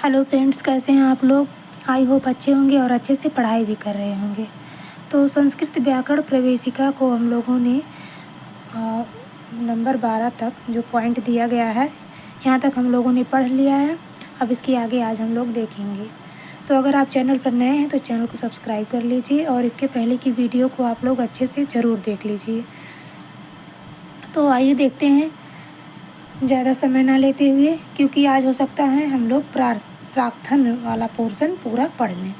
Hello friends, कैसे हैं आप लोग। आई होप अच्छे होंगे और अच्छे से पढ़ाई भी कर रहे होंगे। तो संस्कृत व्याकरण प्रवेशिका को हम लोगों ने नंबर 12 तक जो पॉइंट दिया गया है, यहाँ तक हम लोगों ने पढ़ लिया है। अब इसके आगे आज हम लोग देखेंगे। तो अगर आप चैनल पर नए हैं तो चैनल को सब्सक्राइब कर लीजिए और इसके पहले की वीडियो को आप लोग अच्छे से ज़रूर देख लीजिए। तो आइए देखते हैं, ज़्यादा समय ना लेते हुए, क्योंकि आज हो सकता है हम लोग प्रार्थना वाला पोर्शन पूरा पढ़ लें।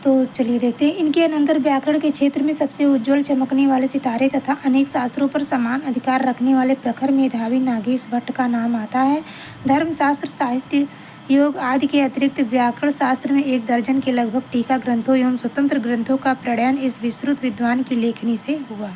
तो चलिए देखते हैं। इनके अनंतर व्याकरण के क्षेत्र में सबसे उज्ज्वल चमकने वाले सितारे तथा अनेक शास्त्रों पर समान अधिकार रखने वाले प्रखर मेधावी नागेश भट्ट का नाम आता है। धर्मशास्त्र, साहित्य, योग आदि के अतिरिक्त व्याकरण शास्त्र में 1 दर्जन के लगभग टीका ग्रंथों एवं स्वतंत्र ग्रंथों का प्रणयन इस विश्रुत विद्वान की लेखनी से हुआ।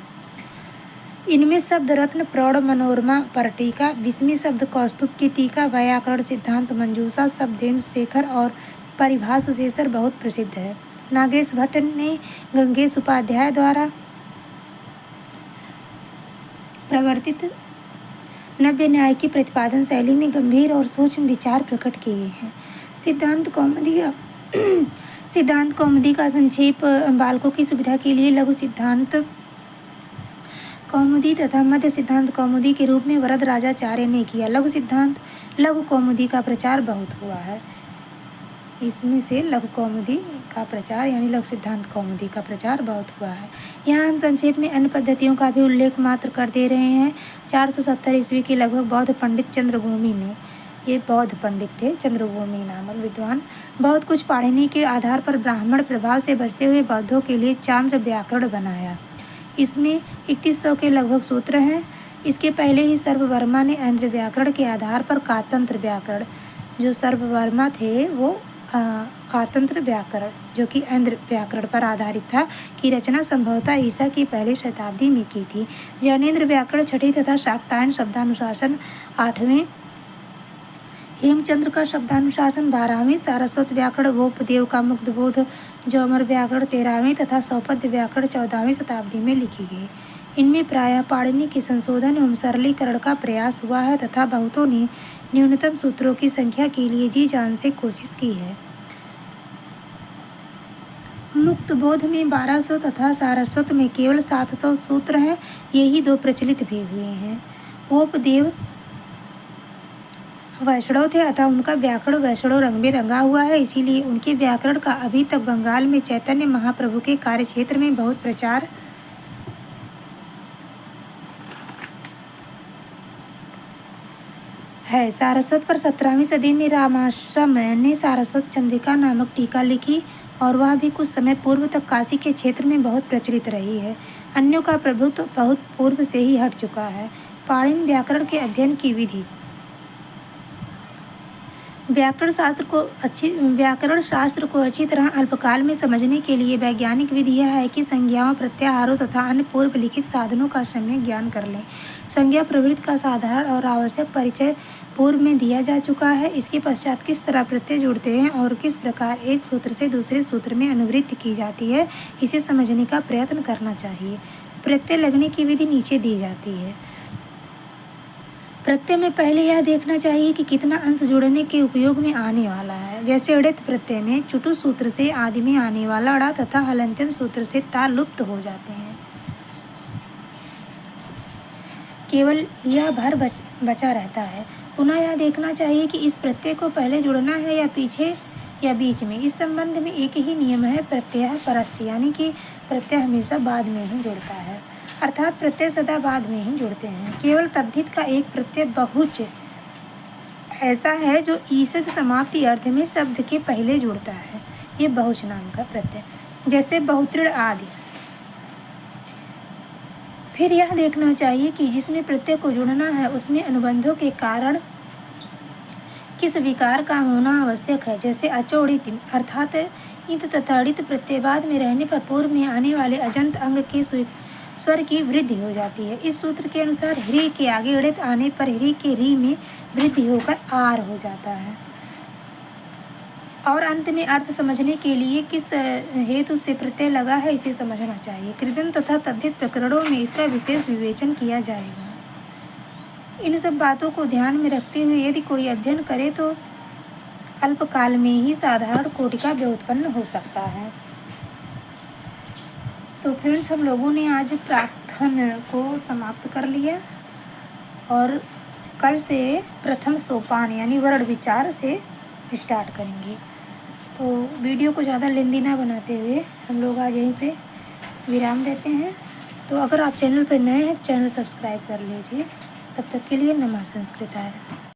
इनमें शब्द रत्न, प्रौढ़ मनोरमा पर टीका, 20वीं शब्द कौस्तुभ की टीका, व्याकरण सिद्धांत मंजूषा, शब्देन्दु शेखर और परिभाष शेषर बहुत प्रसिद्ध है। नागेश भट्ट ने गंगेश उपाध्याय द्वारा प्रवर्तित नव्य न्याय की प्रतिपादन शैली में गंभीर और सूक्ष्म विचार प्रकट किए हैं। सिद्धांत कौमुदी का संक्षेप बालकों की सुविधा के लिए लघु सिद्धांत कौमुदी तथा मध्य सिद्धांत कौमुदी के रूप में वरदराजाचार्य ने किया। लघु कौमुदी का प्रचार बहुत हुआ है। इसमें से लघु कौमुदी का प्रचार यानी लघु सिद्धांत कौमुदी का प्रचार बहुत हुआ है। यहाँ हम संक्षेप में अन्य पद्धतियों का भी उल्लेख मात्र कर दे रहे हैं। 470 ईस्वी के लगभग बौद्ध पंडित चंद्रभूमि ने, ये बौद्ध पंडित थे चंद्रभूमि नामक विद्वान, बहुत कुछ पाणिनि के आधार पर ब्राह्मण प्रभाव से बचते हुए बौद्धों के लिए चांद्र व्याकरण बनाया। इसमें 3100 के लगभग सूत्र हैं। इसके पहले ही सर्ववर्मा ने ऐन्द्र व्याकरण के आधार पर कातंत्र व्याकरण, जो सर्ववर्मा थे वो कातंत्र व्याकरण जो कि ऐन्द्र व्याकरण पर आधारित था, की रचना संभवतः ईसा की पहली शताब्दी में की थी। जैनेन्द्र व्याकरण 6ठी तथा शाक्टायन शब्दानुशासन 8वें, हेमचंद्र का शब्दानुशासन 12वें, सारस्वत व्याकरण गोपदेव का मुक्तबोध जौमर व्याकरण 13वें तथा सौपद्य व्याकरण 14वीं शताब्दी में लिखी गई। इनमें प्रायः पाणिनि के संशोधन एवं सरलीकरण का प्रयास हुआ है तथा बहुतों ने न्यूनतम सूत्रों की संख्या के लिए जी जान से कोशिश की है। मुक्तबोध में 1200 तथा सारस्वत में केवल 700 सूत्र हैं। यही 2 प्रचलित भी हुए हैं। गोपदेव वैष्णव थे अतः उनका व्याकरण वैष्णव रंग में रंगा हुआ है, इसीलिए उनके व्याकरण का अभी तक बंगाल में चैतन्य महाप्रभु के कार्यक्षेत्र में बहुत प्रचार है। सारस्वत पर 17वीं सदी में रामाश्रम ने सारस्वत चंद्रिका नामक टीका लिखी और वह भी कुछ समय पूर्व तक काशी के क्षेत्र में बहुत प्रचलित रही है। अन्यों का प्रभुत्व तो बहुत पूर्व से ही हट चुका है। पाणिनि व्याकरण के अध्ययन की विधि। व्याकरण शास्त्र को अच्छी तरह अल्पकाल में समझने के लिए वैज्ञानिक विधि यह है कि संज्ञाओं, प्रत्याहारों तथा अन्य पूर्व लिखित साधनों का सम्यक ज्ञान कर लें। संज्ञा प्रवृत्ति का साधारण और आवश्यक परिचय पूर्व में दिया जा चुका है। इसके पश्चात किस तरह प्रत्यय जुड़ते हैं और किस प्रकार एक सूत्र से दूसरे सूत्र में अनुवृत्ति की जाती है, इसे समझने का प्रयत्न करना चाहिए। प्रत्यय लगने की विधि नीचे दी जाती है। प्रत्यय में पहले यह देखना चाहिए कि कितना अंश जुड़ने के उपयोग में आने वाला है। जैसे अड़ित प्रत्यय में चुटु सूत्र से आदि में आने वाला अड़ा तथा हलंत्यम सूत्र से ता लुप्त हो जाते हैं। केवल यह भर बचा रहता है। पुनः यह देखना चाहिए कि इस प्रत्यय को पहले जुड़ना है या पीछे या बीच में। इस संबंध में एक ही नियम है, प्रत्यय परस्य, यानी कि प्रत्यय हमेशा बाद में ही जुड़ता है, अर्थात प्रत्यय सदा बाद में ही जुड़ते हैं। केवल तद्धित का एक प्रत्यय बहुच ऐसा है जो ईसद समाप्ति अर्थ में शब्द के पहले जुड़ता है, ये बहुच नाम का प्रत्यय, जैसे बहुतृण आदि। फिर यह देखना चाहिए कि जिसमें प्रत्यय को जुड़ना है उसमें अनुबंधों के कारण किस विकार का होना आवश्यक है। जैसे अचोड़ित अर्थात इत तथा ड़ित प्रत्यय बाद में रहने पर पूर्व में आने वाले अजंत अंग के स्वर की वृद्धि हो जाती है। इस सूत्र के अनुसार ह्री के आगे ड़ित आने पर ह्री के री में वृद्धि होकर आर हो जाता है। और अंत में अर्थ समझने के लिए किस हेतु से प्रत्यय लगा है इसे समझना चाहिए। कृदंत तथा तद्धित प्रकरणों में इसका विशेष विवेचन किया जाएगा। इन सब बातों को ध्यान में रखते हुए यदि कोई अध्ययन करे तो अल्पकाल में ही साधारण कोटि का व्युत्पन्न हो सकता है। तो फ्रेंड्स, हम लोगों ने आज प्राक्तन को समाप्त कर लिया और कल से प्रथम सोपान यानी वर्ण विचार से स्टार्ट करेंगे। तो वीडियो को ज़्यादा लेंदी ना बनाते हुए हम लोग आज यहीं पे विराम देते हैं। तो अगर आप चैनल पर नए हैं, चैनल सब्सक्राइब कर लीजिए। तब तक के लिए नमः संस्कृताय।